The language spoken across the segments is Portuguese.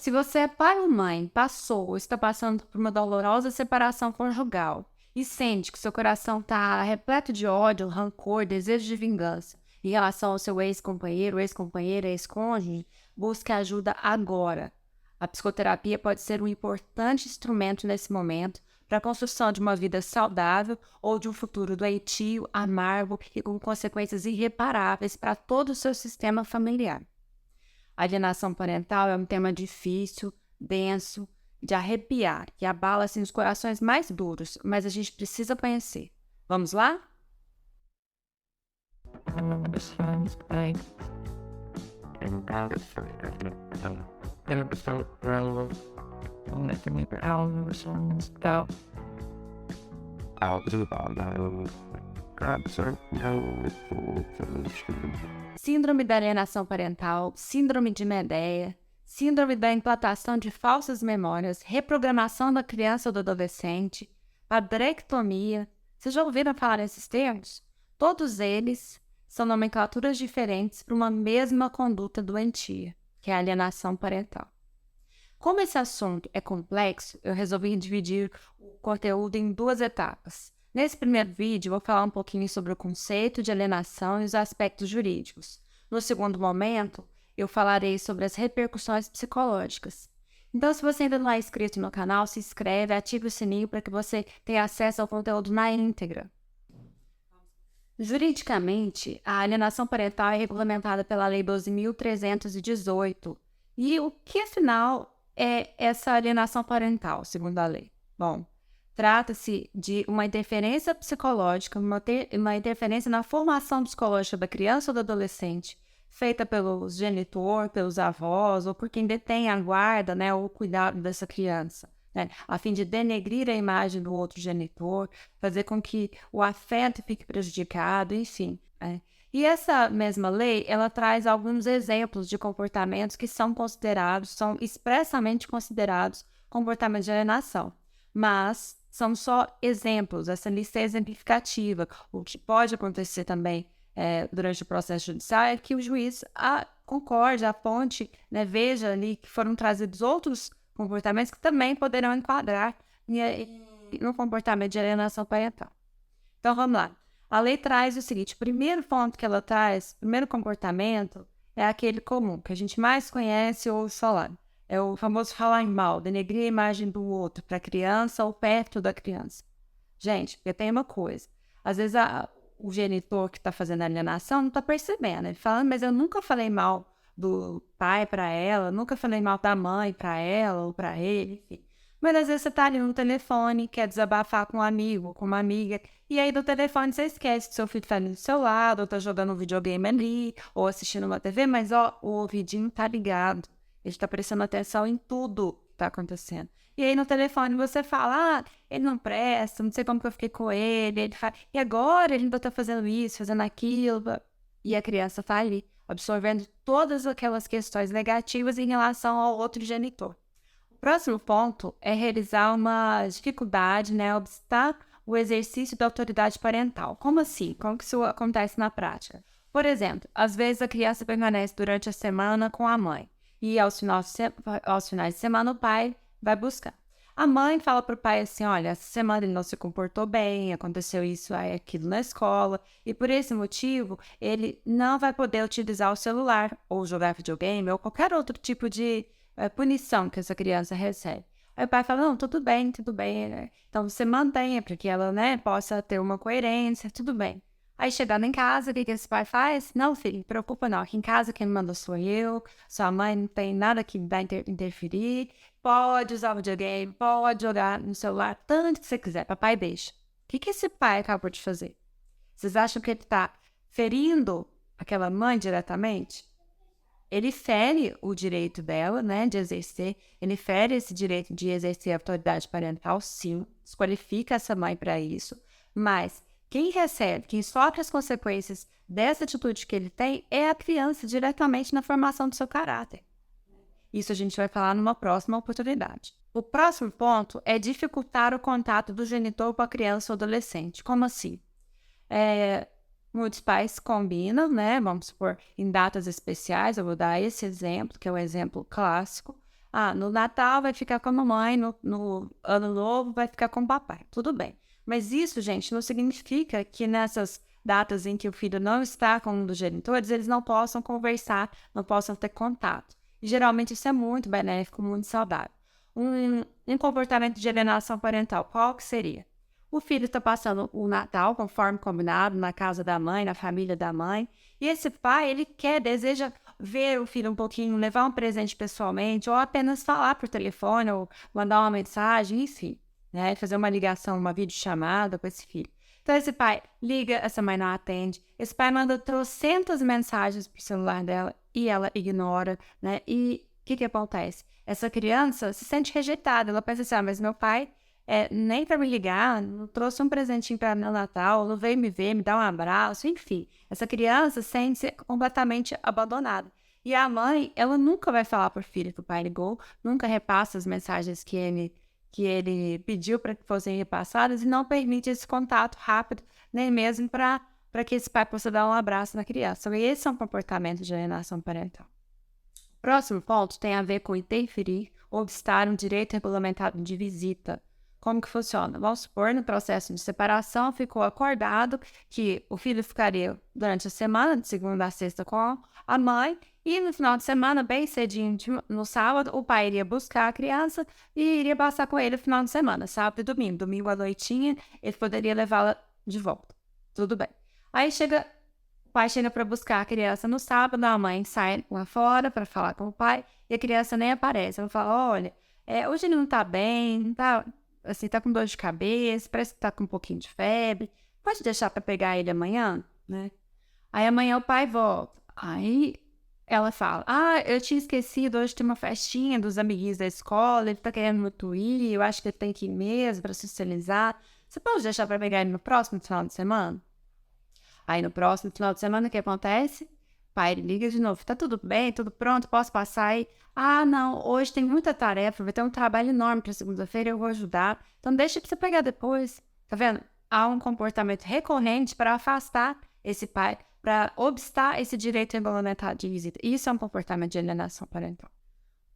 Se você é pai ou mãe, passou ou está passando por uma dolorosa separação conjugal e sente que seu coração está repleto de ódio, rancor, desejo de vingança em relação ao seu ex-companheiro, ex-companheira, ex-cônjuge, busque ajuda agora. A psicoterapia pode ser um importante instrumento nesse momento para a construção de uma vida saudável ou de um futuro doentio, amargo e com consequências irreparáveis para todo o seu sistema familiar. A alienação parental é um tema difícil, denso, de arrepiar, que abala assim, os corações mais duros, mas a gente precisa conhecer. Vamos lá? Síndrome da alienação parental, síndrome de Medea, síndrome da implantação de falsas memórias, reprogramação da criança ou do adolescente, padrectomia. Vocês já ouviram falar nesses termos? Todos eles são nomenclaturas diferentes para uma mesma conduta doentia, que é a alienação parental. Como esse assunto é complexo, eu resolvi dividir o conteúdo em duas etapas. Nesse primeiro vídeo, eu vou falar um pouquinho sobre o conceito de alienação e os aspectos jurídicos. No segundo momento, eu falarei sobre as repercussões psicológicas. Então, se você ainda não é inscrito no canal, se inscreve, ative o sininho para que você tenha acesso ao conteúdo na íntegra. Juridicamente, a alienação parental é regulamentada pela Lei 12.318. E o que, afinal, é essa alienação parental, segundo a lei? Bom, trata-se de uma interferência psicológica, uma interferência na formação psicológica da criança ou do adolescente, feita pelo genitor, pelos avós ou por quem detém a guarda, né, ou o cuidado dessa criança, né, a fim de denegrir a imagem do outro genitor, fazer com que o afeto fique prejudicado, enfim. Né. E essa mesma lei, ela traz alguns exemplos de comportamentos que são expressamente considerados comportamentos de alienação. Mas são só exemplos, essa lista é exemplificativa. O que pode acontecer também durante o processo judicial é que o juiz concorde, aponte, né, veja ali que foram trazidos outros comportamentos que também poderão enquadrar no comportamento de alienação parental. Então, vamos lá. A lei traz o seguinte, o primeiro ponto que ela traz, o primeiro comportamento, é aquele comum, que a gente mais conhece ou ouve falar. É o famoso falar em mal, denegrir a imagem do outro para a criança ou perto da criança. Gente, porque tem uma coisa. Às vezes o genitor que está fazendo a alienação não está percebendo. Ele fala, mas eu nunca falei mal do pai para ela, nunca falei mal da mãe para ela ou para ele, enfim. Mas às vezes você está ali no telefone, quer desabafar com um amigo, com uma amiga, e aí do telefone você esquece que seu filho está ali do seu lado, ou está jogando um videogame ali, ou assistindo uma TV, mas ó, o ouvidinho tá ligado. Ele está prestando atenção em tudo que está acontecendo. E aí no telefone você fala, ele não presta, não sei como que eu fiquei com ele fala, e agora ele ainda está fazendo isso, fazendo aquilo. E a criança está ali, absorvendo todas aquelas questões negativas em relação ao outro genitor. O próximo ponto é realizar uma dificuldade, né, obstar o exercício da autoridade parental. Como assim? Como que isso acontece na prática? Por exemplo, às vezes a criança permanece durante a semana com a mãe e aos finais de semana o pai vai buscar. A mãe fala para o pai assim, olha, essa semana ele não se comportou bem, aconteceu isso, aquilo na escola, e por esse motivo ele não vai poder utilizar o celular, ou jogar videogame, ou qualquer outro tipo de punição que essa criança recebe. Aí o pai fala, não, tudo bem, né? Então você mantenha para que ela, né, possa ter uma coerência, tudo bem. Aí chegando em casa, o que esse pai faz? Não, filho, não preocupa não, aqui em casa quem manda sou eu, sua mãe não tem nada que vai interferir, pode usar o videogame, pode jogar no celular, tanto que você quiser, papai deixa. O que esse pai acabou de fazer? Vocês acham que ele está ferindo aquela mãe diretamente? Ele fere o direito dela, né, de exercer, ele fere esse direito de exercer a autoridade parental, sim, desqualifica essa mãe para isso, mas quem recebe, quem sofre as consequências dessa atitude que ele tem é a criança diretamente na formação do seu caráter. Isso a gente vai falar numa próxima oportunidade. O próximo ponto é dificultar o contato do genitor com a criança ou adolescente. Como assim? Muitos pais combinam, né? Vamos supor, em datas especiais, eu vou dar esse exemplo, que é um exemplo clássico. no Natal vai ficar com a mamãe, no Ano Novo vai ficar com o papai. Tudo bem. Mas isso, gente, não significa que nessas datas em que o filho não está com um dos genitores, eles não possam conversar, não possam ter contato. E geralmente isso é muito benéfico, muito saudável. Um comportamento de alienação parental, qual que seria? O filho está passando o Natal, conforme combinado, na casa da mãe, na família da mãe, e esse pai, ele deseja ver o filho um pouquinho, levar um presente pessoalmente, ou apenas falar por telefone, ou mandar uma mensagem, enfim, né? Fazer uma ligação, uma videochamada com esse filho. Então, esse pai liga, essa mãe não atende, esse pai manda trocentas mensagens pro celular dela e ela ignora, né? E o que acontece? Essa criança se sente rejeitada, ela pensa assim, mas meu pai nem para me ligar, não trouxe um presentinho para meu Natal, não veio me ver, me dar um abraço, enfim. Essa criança sente-se completamente abandonada. E a mãe, ela nunca vai falar para o filho que o pai ligou, nunca repassa as mensagens que ele pediu para que fossem repassadas e não permite esse contato rápido, nem mesmo para que esse pai possa dar um abraço na criança. E esse é um comportamento de alienação parental. Próximo ponto tem a ver com interferir ou obstar um direito regulamentado de visita. Como que funciona? Vamos supor, no processo de separação, ficou acordado que o filho ficaria durante a semana, de segunda a sexta, com a mãe, e no final de semana, bem cedinho, no sábado, o pai iria buscar a criança e iria passar com ele no final de semana, sábado e domingo. Domingo à noitinha, ele poderia levá-la de volta. Tudo bem. Aí o pai chega para buscar a criança no sábado, a mãe sai lá fora para falar com o pai, e a criança nem aparece. Ela fala, olha, hoje ele não tá bem, não tá... assim, tá com dor de cabeça, parece que tá com um pouquinho de febre, pode deixar para pegar ele amanhã, né? Aí amanhã o pai volta, aí ela fala, eu tinha esquecido, hoje tem uma festinha dos amiguinhos da escola, ele tá querendo muito ir, eu acho que ele tem que ir mesmo para socializar, você pode deixar para pegar ele no próximo final de semana? Aí no próximo final de semana, o que acontece? O pai liga de novo, tá tudo bem, tudo pronto, posso passar aí? Não, hoje tem muita tarefa, vai ter um trabalho enorme para segunda-feira, eu vou ajudar. Então deixa para você pegar depois. Tá vendo? Há um comportamento recorrente para afastar esse pai, para obstar esse direito regulamentado de visita. Isso é um comportamento de alienação parental.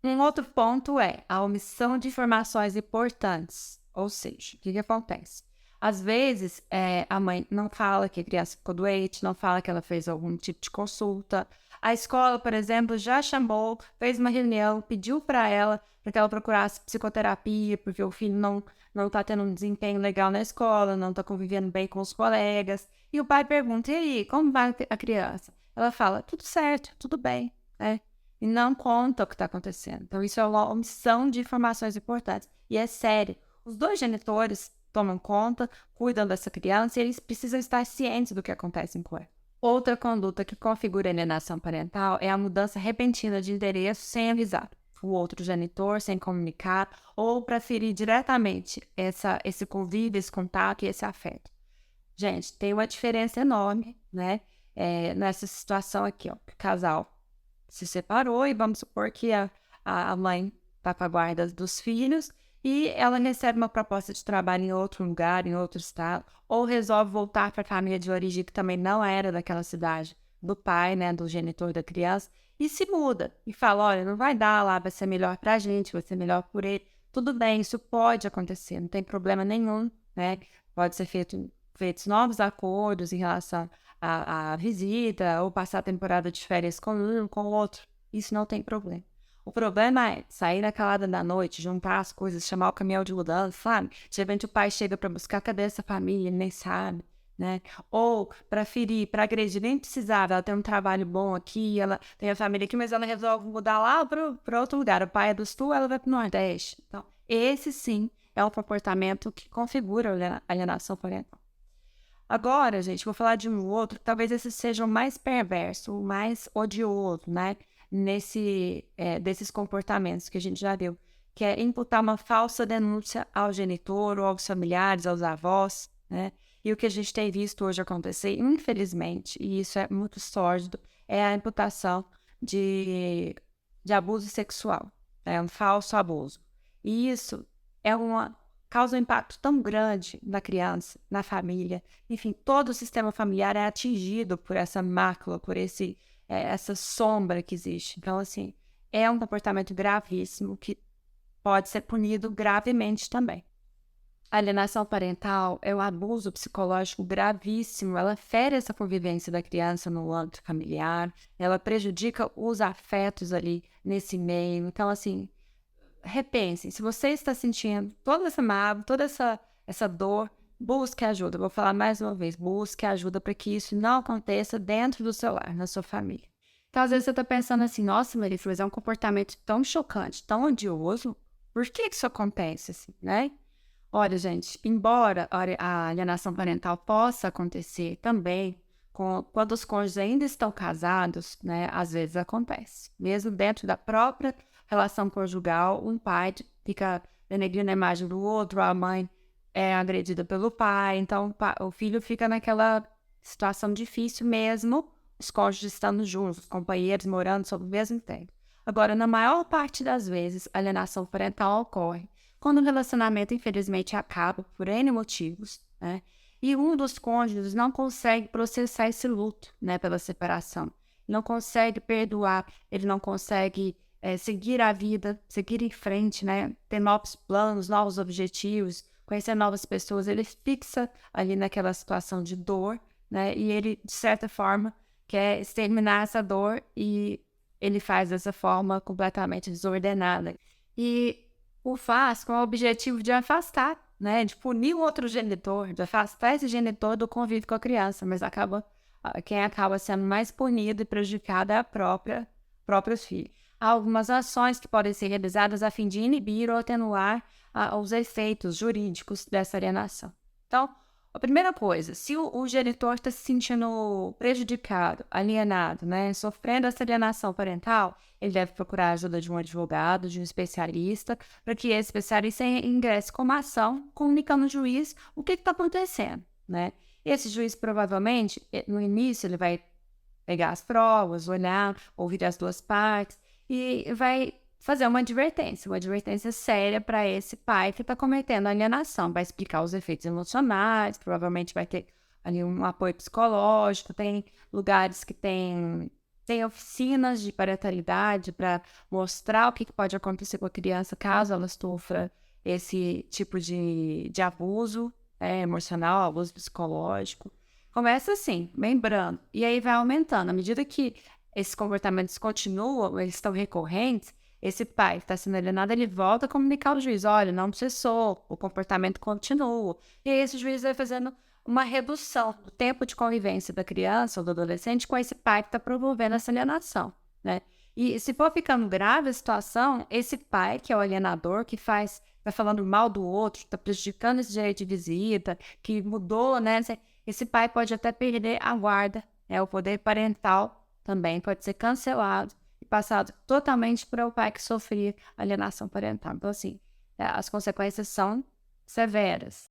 Um outro ponto é a omissão de informações importantes. Ou seja, o que acontece? Às vezes, a mãe não fala que a criança ficou doente, não fala que ela fez algum tipo de consulta. A escola, por exemplo, já chamou, fez uma reunião, pediu para que ela procurasse psicoterapia, porque o filho não está tendo um desempenho legal na escola, não está convivendo bem com os colegas. E o pai pergunta, e aí, como vai a criança? Ela fala, tudo certo, tudo bem, né? E não conta o que está acontecendo. Então, isso é uma omissão de informações importantes. E é sério. Os dois genitores tomam conta, cuidam dessa criança e eles precisam estar cientes do que acontece com ela. Outra conduta que configura alienação parental é a mudança repentina de endereço sem avisar o outro genitor, sem comunicar, ou para ferir diretamente esse convívio, esse contato e esse afeto. Gente, tem uma diferença enorme, né? Nessa situação aqui, ó, o casal se separou e vamos supor que a mãe está com a guarda dos filhos e ela recebe uma proposta de trabalho em outro lugar, em outro estado, ou resolve voltar para a família de origem, que também não era daquela cidade, do pai, né, do genitor da criança, e se muda e fala, olha, não vai dar lá, vai ser melhor para a gente, vai ser melhor por ele. Tudo bem, isso pode acontecer, não tem problema nenhum, né? Pode ser feitos novos acordos em relação à visita, ou passar a temporada de férias com um, com o outro. Isso não tem problema. O problema é sair na calada da noite, juntar as coisas, chamar o caminhão de mudança, sabe? De repente o pai chega para buscar, cadê essa família? Ele nem sabe, né? Ou para ferir, para agredir, nem precisava. Ela tem um trabalho bom aqui, ela tem a família aqui, mas ela resolve mudar lá para outro lugar. O pai é do sul, ela vai para o Nordeste. Então, esse sim é um comportamento que configura a alienação parental. Agora, gente, vou falar de um outro, talvez esse seja o mais perverso, o mais odioso, né? Desses comportamentos que a gente já viu, que é imputar uma falsa denúncia ao genitor ou aos familiares, aos avós, né? E o que a gente tem visto hoje acontecer, infelizmente, e isso é muito sórdido, é a imputação de abuso sexual, um falso abuso. E isso causa um impacto tão grande na criança, na família, enfim, todo o sistema familiar é atingido por essa mácula, por essa sombra que existe. Então, assim, é um comportamento gravíssimo que pode ser punido gravemente também. A alienação parental é um abuso psicológico gravíssimo, ela fere essa convivência da criança no âmbito familiar, ela prejudica os afetos ali nesse meio. Então, assim, repensem, se você está sentindo toda essa mágoa, toda essa dor, busque ajuda. Vou falar mais uma vez, busque ajuda para que isso não aconteça dentro do seu lar, na sua família. Então, às vezes você está pensando assim, nossa, Melissa, mas é um comportamento tão chocante, tão odioso, por que isso acontece assim, né? Olha, gente, embora a alienação parental possa acontecer também quando os cônjuges ainda estão casados, né? Às vezes acontece. Mesmo dentro da própria relação conjugal, um pai fica denegrindo a imagem do outro, a mãe é agredida pelo pai, então o filho fica naquela situação difícil mesmo, os cônjuges estando juntos, os companheiros morando sob o mesmo teto. Agora, na maior parte das vezes, a alienação parental ocorre quando o relacionamento, infelizmente, acaba por N motivos, né? E um dos cônjuges não consegue processar esse luto, né, pela separação. Não consegue perdoar, ele não consegue seguir a vida, seguir em frente, né? Ter novos planos, novos objetivos, conhecer novas pessoas. Ele fixa ali naquela situação de dor, né? E ele, de certa forma, quer exterminar essa dor e ele faz dessa forma completamente desordenada. E o faz com o objetivo de afastar, né, de punir o outro genitor, de afastar esse genitor do convívio com a criança, mas quem acaba sendo mais punido e prejudicado é próprios filhos. Há algumas ações que podem ser realizadas a fim de inibir ou atenuar os efeitos jurídicos dessa alienação. Então, a primeira coisa, se o genitor está se sentindo prejudicado, alienado, né, sofrendo essa alienação parental, ele deve procurar a ajuda de um advogado, de um especialista, para que esse especialista ingresse com uma ação, comunicando ao juiz o que está acontecendo, né? Esse juiz, provavelmente, no início, ele vai pegar as provas, olhar, ouvir as duas partes e vai fazer uma advertência séria para esse pai que está cometendo alienação. Vai explicar os efeitos emocionais, provavelmente vai ter ali um apoio psicológico, tem lugares que tem oficinas de parentalidade para mostrar o que pode acontecer com a criança caso ela sofra esse tipo de abuso emocional, abuso psicológico. Começa assim, lembrando, e aí vai aumentando. À medida que esses comportamentos continuam, eles estão recorrentes, esse pai que está sendo alienado, ele volta a comunicar ao juiz, olha, não cessou, o comportamento continua. E aí esse juiz vai fazendo uma redução do tempo de convivência da criança ou do adolescente com esse pai que está promovendo essa alienação, né? E se for ficando grave a situação, esse pai, que é o alienador, que vai falando mal do outro, está prejudicando esse direito de visita, que mudou, né? Esse pai pode até perder a guarda, né? O poder parental também pode ser cancelado e passado totalmente para o pai que sofria alienação parental. Então, assim, as consequências são severas.